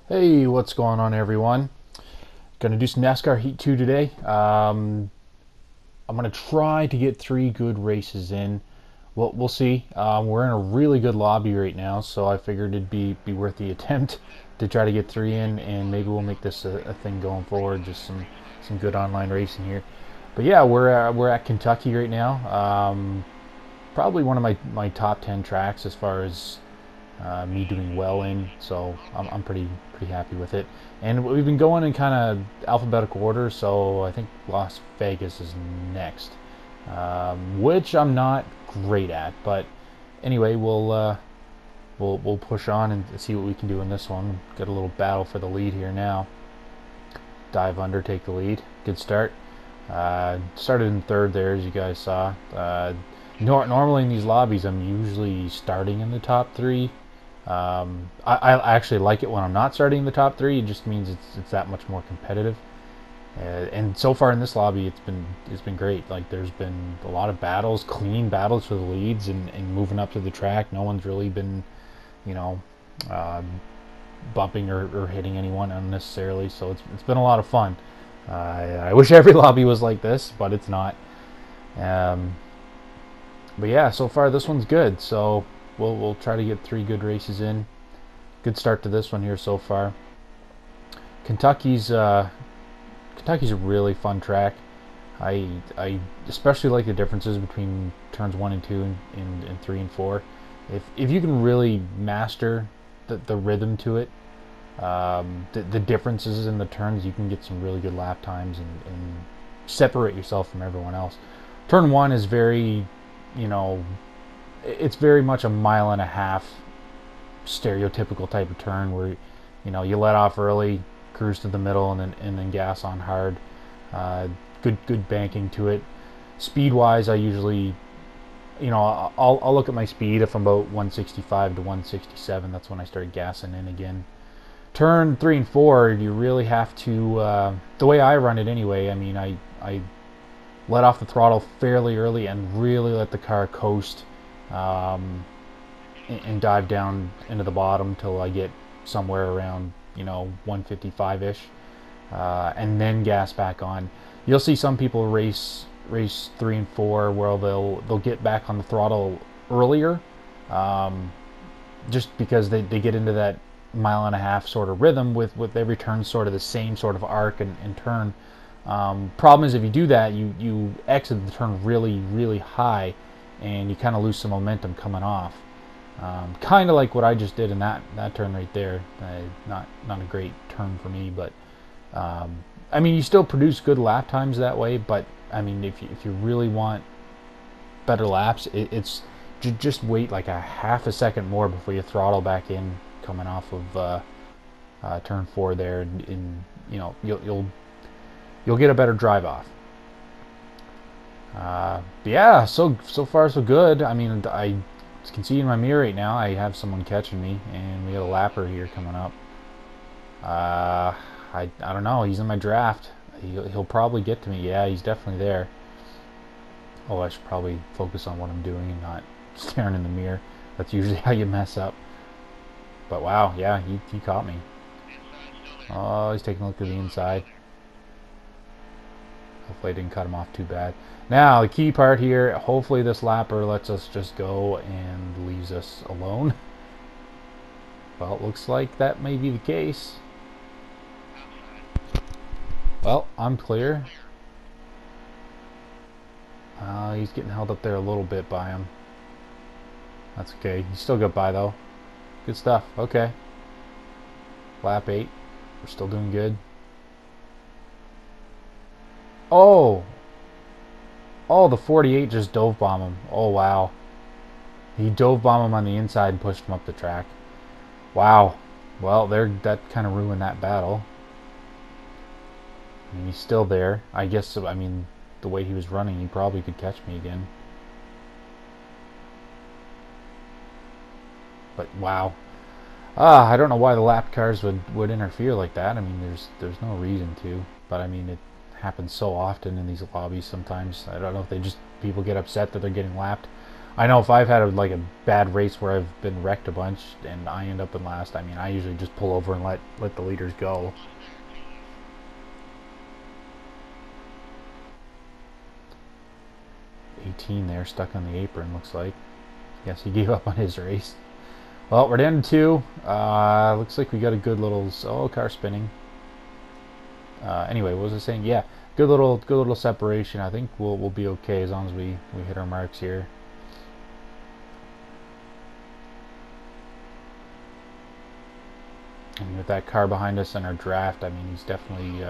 Hey, what's going on, everyone? Gonna do some NASCAR Heat 2 today. I'm gonna try to get 3 good races in. We'll see. We're in a really good lobby right now, so I figured it'd be worth the attempt to try to get 3 in, and maybe we'll make this a thing going forward. Just some good online racing here. But yeah, we're at Kentucky right now. Probably one of my top 10 tracks as far as me doing well in, so I'm pretty happy with it. And we've been going in kind of alphabetical order, so I think Las Vegas is next, which I'm not great at. But anyway, we'll push on and see what we can do in this one. Got a little battle for the lead here now. Dive under, take the lead. Good start. Started in third there, as you guys saw. Normally in these lobbies, I'm usually starting in the top three. I actually like it when I'm not starting in the top three. It just means it's that much more competitive. And so far in this lobby, it's been great. Like there's been a lot of battles, clean battles for the leads, and moving up to the track. No one's really been, you know, uh, bumping or hitting anyone unnecessarily. So it's been a lot of fun. I wish every lobby was like this, but it's not. Um, but yeah, so far this one's good. So we'll try to get 3 good races in. Good start to this one here so far. Kentucky's Kentucky's a really fun track. I especially like the differences between turns 1 and 2 and 3 and 4. If you can really master the rhythm to it, the differences in the turns, you can get some really good lap times and separate yourself from everyone else. Turn 1 is very, you know, it's very much a mile-and-a-half stereotypical type of turn where you let off early, cruise to the middle, and then gas on hard. Uh, good banking to it. Speed wise, I usually I'll look at my speed. If I'm about 165 to 167, that's when I start gassing in again. Turn 3 and 4, you really have to. The way I run it anyway, I mean, I let off the throttle fairly early and really let the car coast, and dive down into the bottom till I get somewhere around 155-ish, and then gas back on. You'll see some people race 3 and 4 where they'll get back on the throttle earlier, um, just because they get into that mile-and-a-half sort of rhythm with every turn sort of the same sort of arc and turn. Problem is, if you do that, you exit the turn really high, and you kind of lose some momentum coming off. Kind of like what I just did in that turn right there. Not a great turn for me, but I mean, you still produce good lap times that way. But I mean, if you really want better laps, it's just wait like a half a second more before you throttle back in coming off of turn 4 there, and you'll get a better drive off. Yeah, so far so good. I mean, I can see in my mirror right now I have someone catching me, and we got a lapper here coming up. I don't know. He's in my draft. He'll probably get to me. Yeah, he's definitely there. Oh, I should probably focus on what I'm doing and not staring in the mirror. That's usually how you mess up. But wow, yeah, he caught me. Oh, he's taking a look at the inside. Hopefully I didn't cut him off too bad. Now, the key part here, hopefully this lapper lets us just go and leaves us alone. Well, it looks like that may be the case. Well, I'm clear. He's getting held up there a little bit by him. That's okay. He still got by, though. Good stuff. Okay. Lap 8. We're still doing good. Oh! Oh, the 48 just dove bomb him. Oh, wow. He dove bomb him on the inside and pushed him up the track. Wow. Well, that kind of ruined that battle. I mean, he's still there. I guess, I mean, the way he was running, he probably could catch me again. But, wow. I don't know why the lap cars would interfere like that. I mean, there's no reason to. But, I mean, it happens so often in these lobbies sometimes. I don't know if people get upset that they're getting lapped. I know if I've had like a bad race where I've been wrecked a bunch and I end up in last, I mean, I usually just pull over and let the leaders go. $18 there, stuck on the apron, looks like. Guess he gave up on his race. Well, we're down to 2. Looks like we got a good little... Oh, car spinning. Anyway, what was I saying? Yeah, good little separation. I think we'll be okay as long as we hit our marks here. And with that car behind us and our draft, I mean, he's definitely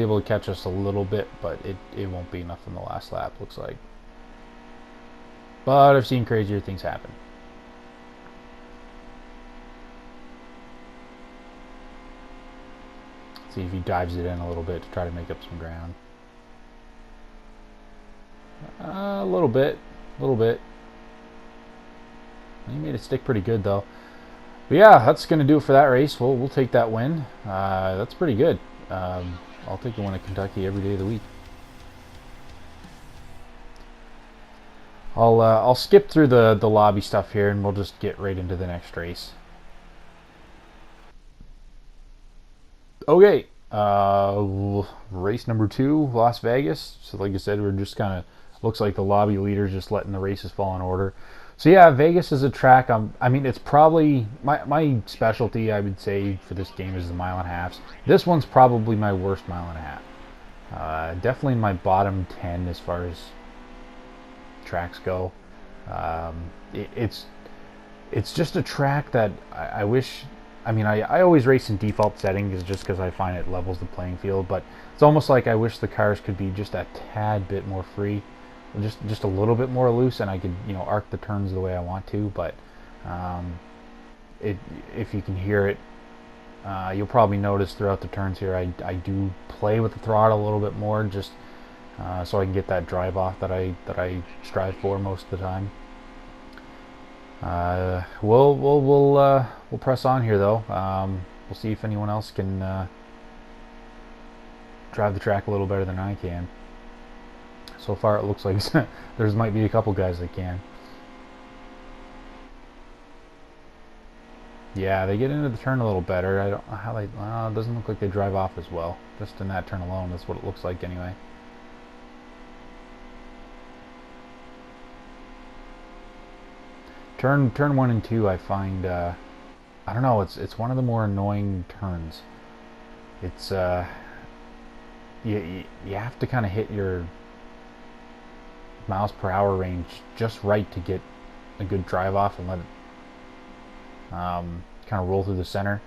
able to catch us a little bit, but it won't be enough in the last lap, looks like. But I've seen crazier things happen. See if he dives it in a little bit to try to make up some ground. A little bit. He made it stick pretty good, though. But yeah, that's going to do it for that race. We'll take that win. That's pretty good. I'll take the win at Kentucky every day of the week. I'll skip through the lobby stuff here, and we'll just get right into the next race. Okay, race number 2, Las Vegas. So like I said, we're just kind of, looks like the lobby leader's just letting the races fall in order. So yeah, Vegas is a track. I mean, it's probably my specialty, I would say, for this game is the 1.5 miles. This one's probably my worst 1.5 miles. Definitely in my bottom 10 as far as tracks go. It's just a track that I wish. I mean, I always race in default settings just because I find it levels the playing field. But it's almost like I wish the cars could be just a tad bit more free. Just a little bit more loose, and I could, you know, arc the turns the way I want to. But if you can hear it, you'll probably notice throughout the turns here I do play with the throttle a little bit more, just so I can get that drive off that I strive for most of the time. We'll press on here though. We'll see if anyone else can drive the track a little better than I can. So far, it looks like there might be a couple guys that can. Yeah, they get into the turn a little better. I don't know how they... it doesn't look like they drive off as well. Just in that turn alone, that's what it looks like anyway. Turn 1 and 2, I find... I don't know, it's one of the more annoying turns. It's... you have to kind of hit your miles per hour range just right to get a good drive off and let it kind of roll through the center.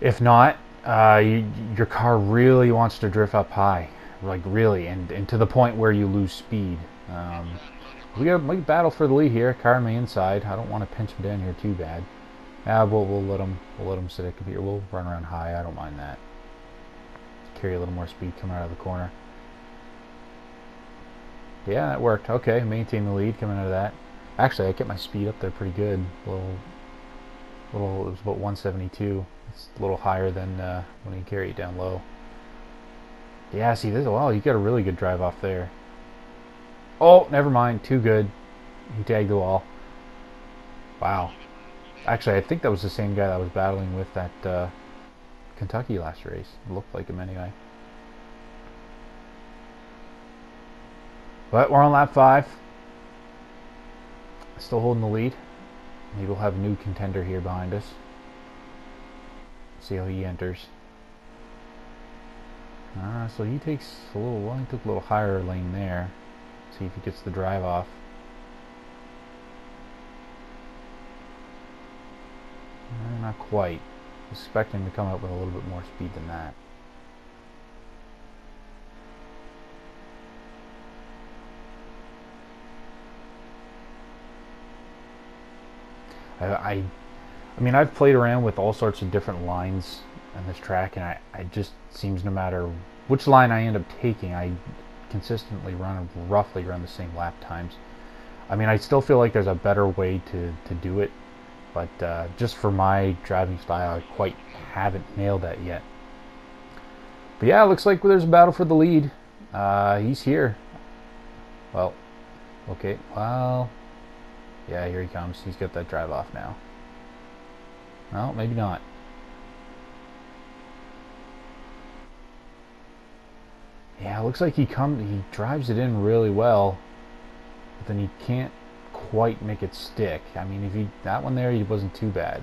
If not, your car really wants to drift up high, like really, and to the point where you lose speed. We might battle for the lead here. Car on my inside. I don't want to pinch him down here too bad. We'll let him sit at computer. We'll run around high. I don't mind that. Carry a little more speed coming out of the corner. Yeah, that worked. Okay, maintain the lead coming out of that. Actually, I kept my speed up there pretty good. It was about 172. It's a little higher than when you carry it down low. Yeah, see this. Wow, you got a really good drive off there. Oh, never mind. Too good. He tagged the wall. Wow. Actually, I think that was the same guy that I was battling with at Kentucky last race. It looked like him anyway. But we're on lap 5. Still holding the lead. Maybe we'll have a new contender here behind us. See how he enters. So he takes a little. Well, he took a little higher lane there. See if he gets the drive off. Not quite. I was expecting to come up with a little bit more speed than that. I mean, I've played around with all sorts of different lines on this track, and it just seems no matter which line I end up taking, I consistently roughly run the same lap times. I mean, I still feel like there's a better way to do it, but just for my driving style, I quite haven't nailed that yet. But yeah, it looks like there's a battle for the lead. He's here. Well, Okay, well, yeah, here he comes. He's got that drive off now. Well, maybe not. Yeah, it looks like he drives it in really well, but then he can't quite make it stick. I mean, that one there, he wasn't too bad.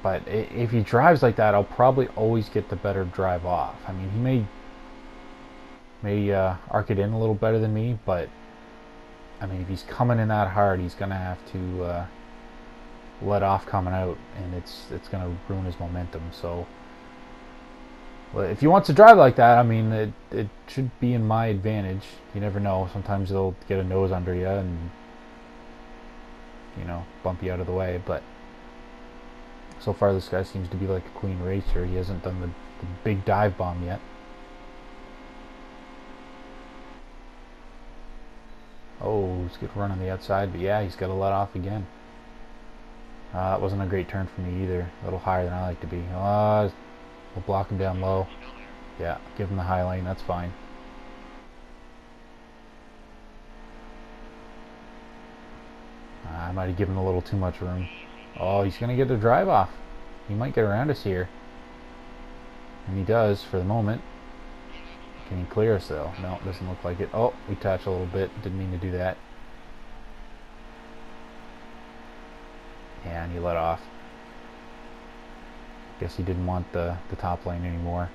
But if he drives like that, I'll probably always get the better drive off. I mean, he may arc it in a little better than me, but I mean, if he's coming in that hard, he's gonna have to let off coming out, and it's gonna ruin his momentum. So, well, if he wants to drive like that, I mean, it should be in my advantage. You never know. Sometimes they'll get a nose under you and bump you out of the way. But so far, this guy seems to be like a clean racer. He hasn't done the big dive bomb yet. Oh, he's good run on the outside, but yeah, he's got to let off again. That wasn't a great turn for me either. A little higher than I like to be. We'll block him down low. Yeah, give him the high lane. That's fine. I might have given a little too much room. Oh, he's going to get a drive off. He might get around us here. And he does for the moment. Can he clear us though? No, it doesn't look like it. Oh, we touched a little bit. Didn't mean to do that. Yeah, and he let off. Guess he didn't want the top lane anymore.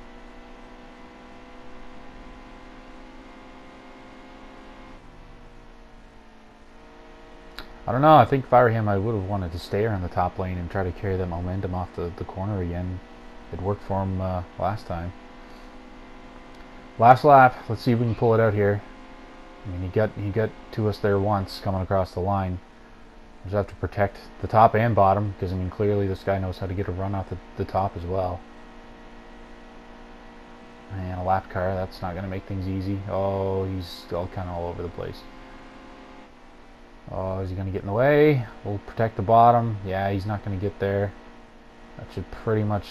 I don't know. I think if I were him, I would have wanted to stay around the top lane and try to carry that momentum off the corner again. It worked for him last time. Last lap. Let's see if we can pull it out here. I mean, he got to us there once coming across the line. We just have to protect the top and bottom because, I mean, clearly this guy knows how to get a run off the top as well. And a lap car, that's not going to make things easy. Oh, he's all kind of all over the place. Oh, is he going to get in the way? We'll protect the bottom. Yeah, he's not going to get there. That should pretty much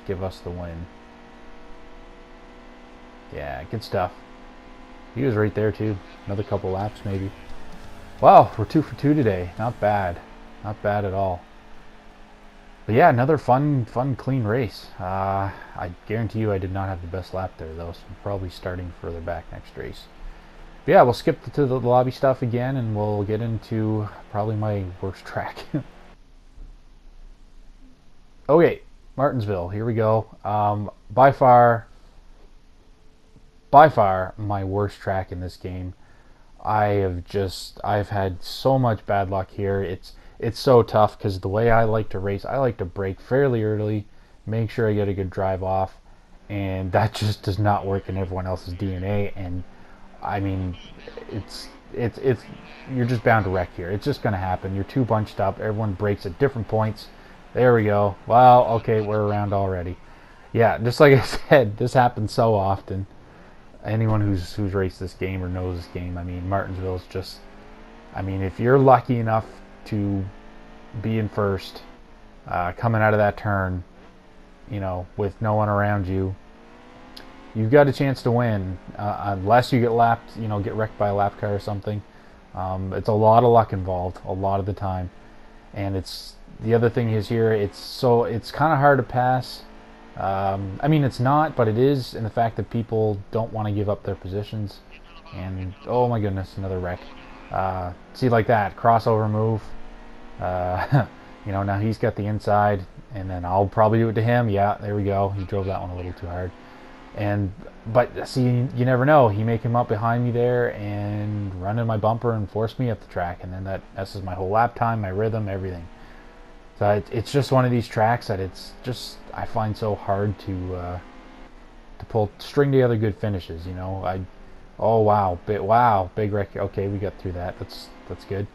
give us the win. Yeah, good stuff. He was right there too. Another couple laps maybe. Wow, we're 2 for 2 today. Not bad. Not bad at all. But yeah, another fun, clean race. I guarantee you I did not have the best lap there though, so I'm probably starting further back next race. But yeah, we'll skip to the lobby stuff again and we'll get into probably my worst track. Okay, Martinsville, here we go. By far my worst track in this game. I've had so much bad luck here. It's so tough because the way I like to race, I like to brake fairly early, make sure I get a good drive off, and that just does not work in everyone else's DNA. And I mean, it's you're just bound to wreck here. It's just gonna happen. You're too bunched up. Everyone brakes at different points. There we go. Well, okay, we're around already. Yeah, just like I said, this happens so often. Anyone who's raced this game or knows this game, I mean, Martinsville's just, I mean, if you're lucky enough to be in first, coming out of that turn, with no one around you, you've got a chance to win, unless you get lapped, get wrecked by a lap car or something. It's a lot of luck involved, a lot of the time. And the other thing is here, it's kind of hard to pass. I mean, it's not, but it is in the fact that people don't want to give up their positions. And, oh my goodness, another wreck. See, like that, crossover move. Now he's got the inside, and then I'll probably do it to him. Yeah, there we go. He drove that one a little too hard. But see, you never know. He may come up behind me there and run in my bumper and force me up the track, and then that messes my whole lap time, my rhythm, everything. So it's just one of these tracks that I find so hard to string together good finishes. Oh wow, big wreck. Okay, we got through that. That's good.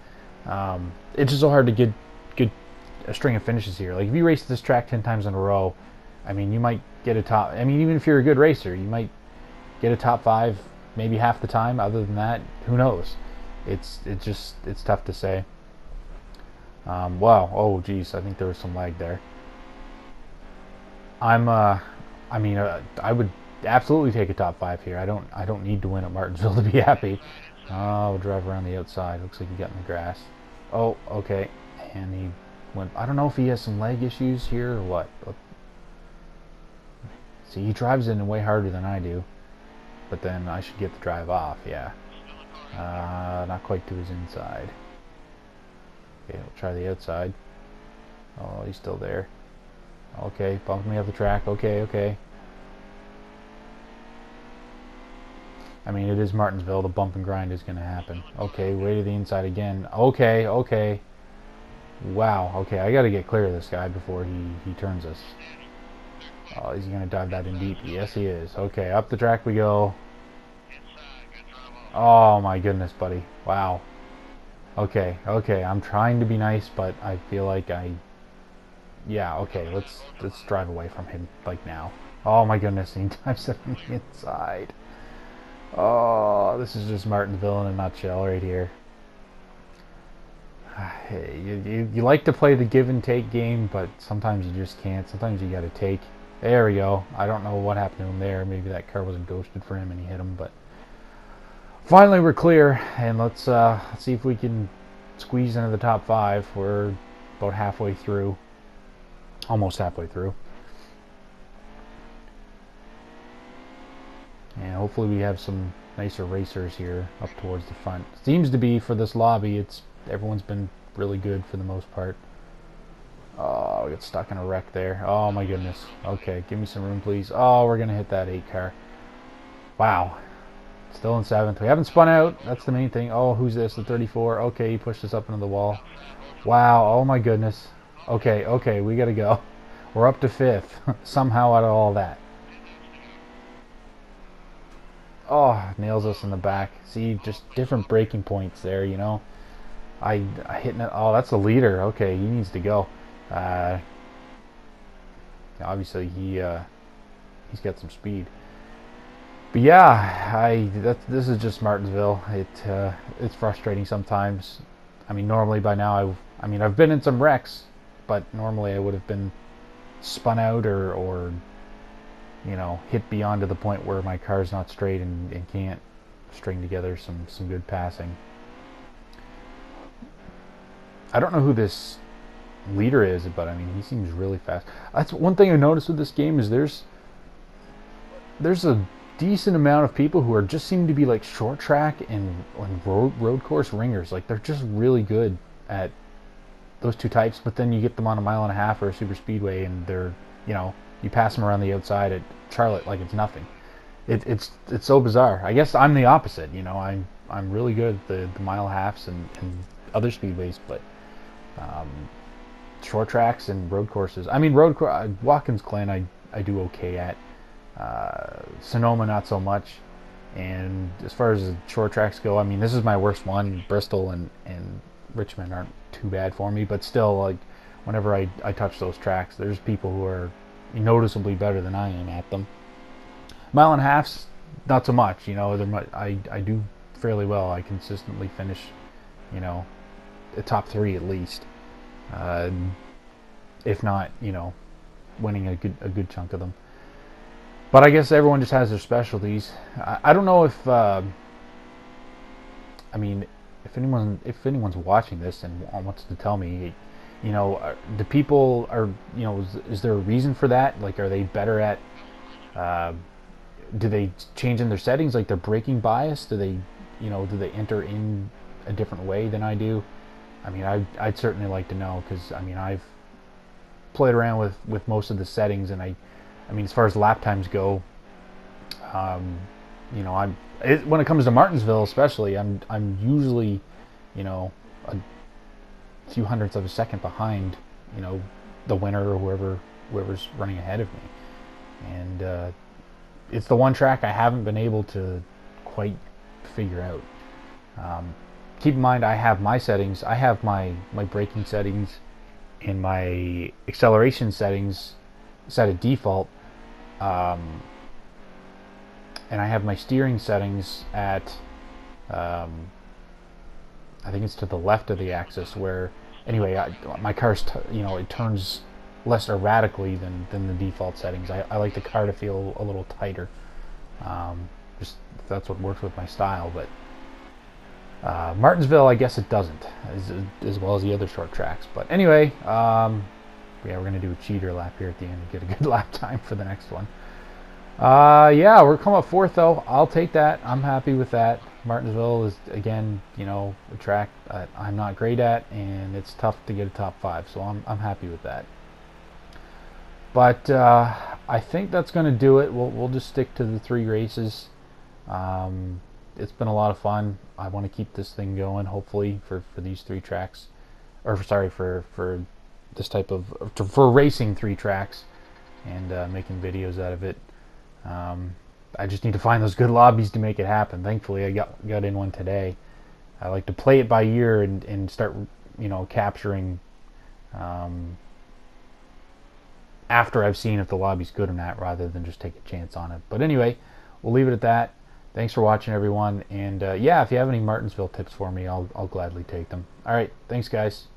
It's just so hard to get a string of finishes here. Like if you race this track 10 times in a row, I mean, you might get a top. I mean, even if you're a good racer, you might get a top 5 maybe half the time. Other than that, who knows? It's tough to say. Wow. Oh, geez. I think there was some lag there. I would absolutely take a top 5 here. I don't need to win at Martinsville to be happy. Oh, we'll drive around the outside. Looks like he got in the grass. Oh, okay. And he went... I don't know if he has some leg issues here or what. See, he drives in way harder than I do. But then I should get the drive off, yeah. Not quite to his inside. Okay, we'll try the outside. Oh, he's still there. Okay, bumped me off the track. Okay, okay. I mean, it is Martinsville. The bump and grind is going to happen. Okay, way to the inside again. Okay, okay. Wow, okay, I got to get clear of this guy before he turns us. Oh, is he going to dive that in deep? Yes, he is. Okay, up the track we go. Oh, my goodness, buddy. Wow. Okay, okay, I'm trying to be nice, but I feel like yeah, okay, let's drive away from him, like, now. Oh, my goodness, he dives it on the inside. Oh, this is just Martinsville in a nutshell right here. Hey, you like to play the give and take game, but sometimes you just can't. Sometimes you got to take. There we go. I don't know what happened to him there. Maybe that car wasn't ghosted for him and he hit him, but finally we're clear, and let's see if we can squeeze into the top 5. We're about halfway through. Almost halfway through. And hopefully we have some nicer racers here up towards the front. Seems to be, for this lobby, everyone's been really good for the most part. Oh, we got stuck in a wreck there. Oh my goodness. Okay, give me some room, please. Oh, we're gonna hit that 8 car. Wow. Still in 7th. We haven't spun out. That's the main thing. Oh, who's this? The 34. Okay, he pushed us up into the wall. Wow. Oh my goodness. Okay, okay, we gotta go. We're up to 5th. Somehow out of all that. Oh, nails us in the back. See, just different breaking points there, you know. I hitting it. Oh, that's the leader. Okay, he needs to go. Obviously he's got some speed. But yeah, this is just Martinsville. It's frustrating sometimes. I mean, normally by now I've been in some wrecks, but normally I would have been spun out or you know, hit beyond to the point where my car's not straight and can't string together some good passing. I don't know who this leader is, but I mean, he seems really fast. That's one thing I noticed with this game is there's a decent amount of people who are just seem to be like short track and road course ringers. Like, they're just really good at those two types, but then you get them on a 1.5 miles or a super speedway and they're, you know, you pass them around the outside at Charlotte like it's nothing. It's so bizarre. I guess I'm the opposite, you know. I'm really good at the 1.5 miles and other speedways, but short tracks and road courses. I mean, Watkins Glen I do okay at. Sonoma not so much. And as far as the short tracks go, I mean, this is my worst one. Bristol and Richmond aren't too bad for me, but still, like, whenever I touch those tracks, there's people who are noticeably better than I am at them. 1.5 miles, not so much, you know. I do fairly well. I consistently finish, you know, the top 3 at least, if not, you know, winning a good chunk of them. But I guess everyone just has their specialties. I don't know if I mean, if anyone's watching this and wants to tell me, you know, do people are, you know, is there a reason for that? Like, are they better at do they change in their settings, like their braking bias? Do they enter in a different way than I do? I mean, I'd certainly like to know, because I mean, I've played around with most of the settings, and I mean, as far as lap times go, you know, when it comes to Martinsville especially, I'm usually, you know, a few hundredths of a second behind, you know, the winner or whoever's running ahead of me. And it's the one track I haven't been able to quite figure out. Keep in mind, I have my settings. I have my braking settings and my acceleration settings set at default, and I have my steering settings at I think it's to the left of the axis, where anyway my car's you know, it turns less erratically than the default settings. I like the car to feel a little tighter, just that's what works with my style. But Martinsville, I guess it doesn't, as well as the other short tracks. But anyway, yeah, we're going to do a cheater lap here at the end and get a good lap time for the next one. Yeah, we're coming up fourth, though. I'll take that. I'm happy with that. Martinsville is, again, you know, a track that I'm not great at, and it's tough to get a top 5, so I'm happy with that. But I think that's going to do it. We'll just stick to the 3 races. It's been a lot of fun. I want to keep this thing going, hopefully, for these 3 tracks. Or, sorry, for this type of... for racing 3 tracks and making videos out of it. I just need to find those good lobbies to make it happen. Thankfully, I got in one today. I like to play it by ear and start, you know, capturing after I've seen if the lobby's good or not, rather than just take a chance on it. But anyway, we'll leave it at that. Thanks for watching, everyone. And yeah, if you have any Martinsville tips for me, I'll gladly take them. All right, thanks, guys.